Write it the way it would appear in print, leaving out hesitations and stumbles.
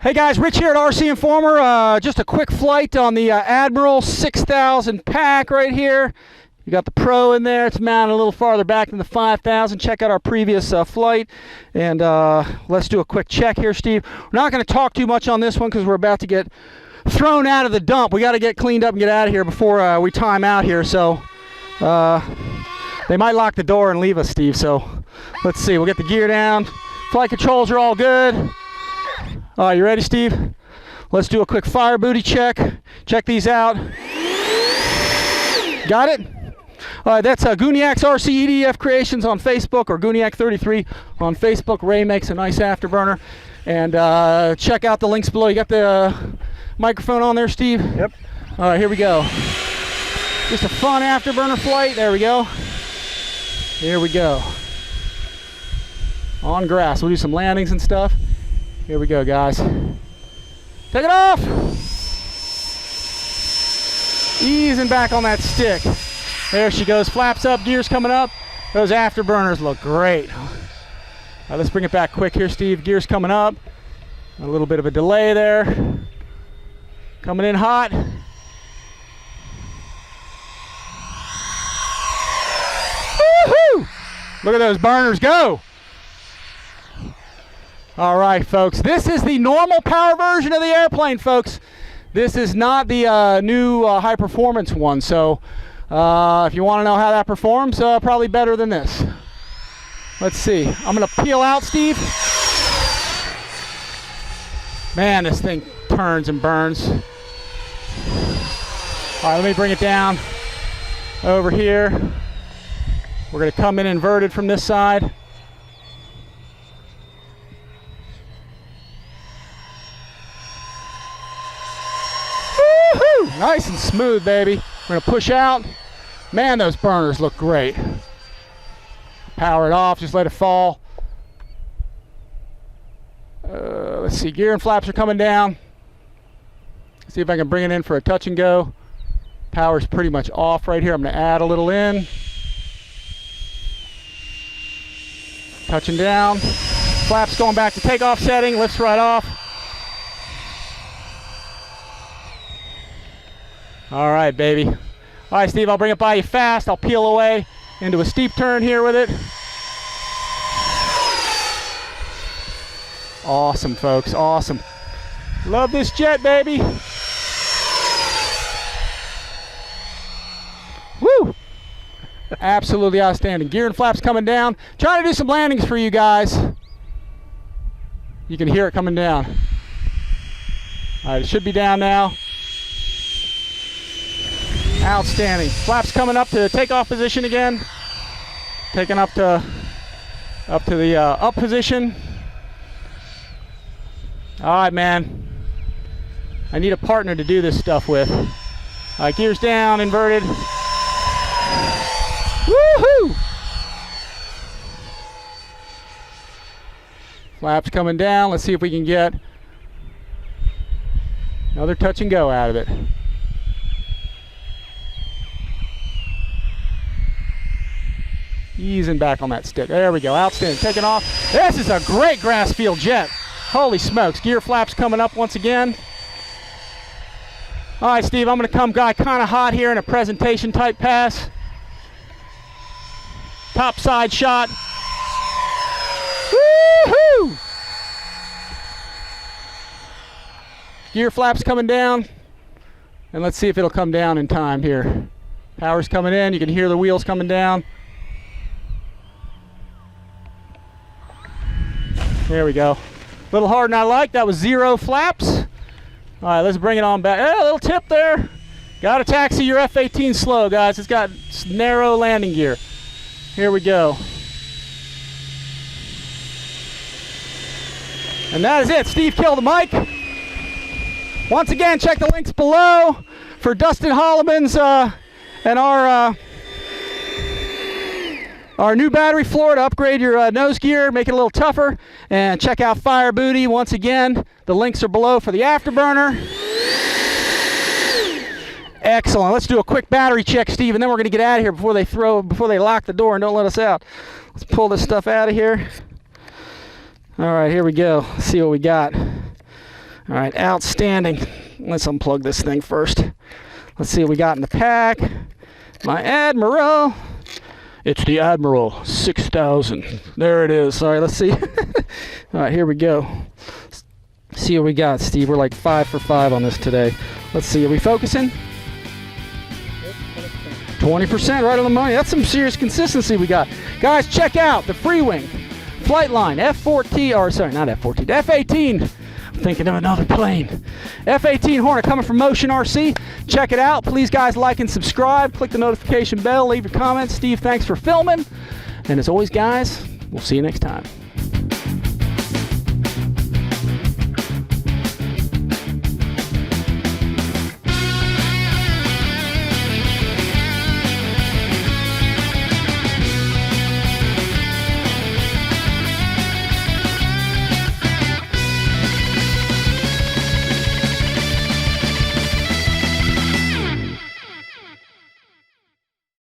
Hey guys, Rich here at RC Informer. Just a quick flight on the Admiral 6000 pack right here. You got the Pro in there. It's mounted a little farther back than the 5000. Check out our previous flight. And let's do a quick check here, Steve. We're not going to talk too much on this one because we're about to get thrown out of the dump. We got to get cleaned up and get out of here before we time out here. So they might lock the door and leave us, Steve. So let's see. We'll get the gear down. Flight controls are all good. All right, you ready, Steve? Let's do a quick fire booty check. Check these out. Got it? All right, that's Gooniac's RC EDF Creations on Facebook, or Gooniac33 on Facebook. Ray makes a nice afterburner. And check out the links below. You got the microphone on there, Steve? Yep. All right, here we go. Just a fun afterburner flight. There we go. Here we go. On grass. We'll do some landings and stuff. Here we go, guys. Take it off! Easing back on that stick. There she goes. Flaps up, gears coming up. Those afterburners look great. All right, let's bring it back quick here, Steve. Gears coming up. A little bit of a delay there. Coming in hot. Woohoo! Look at those burners go. All right, folks, this is the normal power version of the airplane, folks. This is not the new high performance one. So if you want to know how that performs, probably better than this. Let's see. I'm going to peel out, Steve. Man, this thing turns and burns. All right, let me bring it down over here. We're going to come in inverted from this side. Nice and smooth, baby. We're gonna push out. Man, those burners look great. Power it off, just let it fall. Let's see, gear and flaps are coming down. See if I can bring it in for a touch and go. Power's pretty much off right here. I'm gonna add a little in. Touching down. Flaps going back to takeoff setting, lifts right off. All right, baby. All right, Steve, I'll bring it by you fast. I'll peel away into a steep turn here with it. Awesome, folks, awesome. Love this jet, baby. Woo! Absolutely outstanding. Gear and flaps coming down. Trying to do some landings for you guys. You can hear it coming down. All right, it should be down now. Outstanding. Flaps coming up to takeoff position again. Taking up to the up position. All right, man. I need a partner to do this stuff with. All right, gears down, inverted. Woohoo! Flaps coming down. Let's see if we can get another touch and go out of it. Easing back on that stick. There we go. Outstanding. Taking off. This is a great grass field jet. Holy smokes. Gear flaps coming up once again. All right, Steve, I'm going to come kind of hot here in a presentation type pass. Top side shot. Woohoo! Gear flaps coming down. And let's see if it'll come down in time here. Power's coming in. You can hear the wheels coming down. There we go. A little harder than I like. That was 0 flaps. All right, let's bring it on back. Hey, a little tip there. Got to taxi your F-18 slow, guys. It's got narrow landing gear. Here we go. And that is it. Steve killed the mic. Once again, check the links below for Dustin Holloman's and our new battery floor to upgrade your nose gear, make it a little tougher. And check out Fire Booty. Once again, the links are below for the afterburner. Excellent. Let's do a quick battery check, Steve, and then we're going to get out of here before they lock the door and don't let us out. Let's pull this stuff out of here. All right, here we go. Let's see what we got. All right, outstanding. Let's unplug this thing first. Let's see what we got in the pack. My Admiral. It's the Admiral 6000. There it is. All right, let's see. All right, here we go. See what we got, Steve. We're like 5 for 5 on this today. Let's see. Are we focusing? 20%, right on the money. That's some serious consistency we got. Guys, check out the Freewing Flightline F-14, or sorry, not F-14, F-18. I'm thinking of another plane. F-18 Hornet coming from MotionRC. Check it out. Please, guys, like and subscribe. Click the notification bell. Leave your comments. Steve, thanks for filming. And as always, guys, we'll see you next time.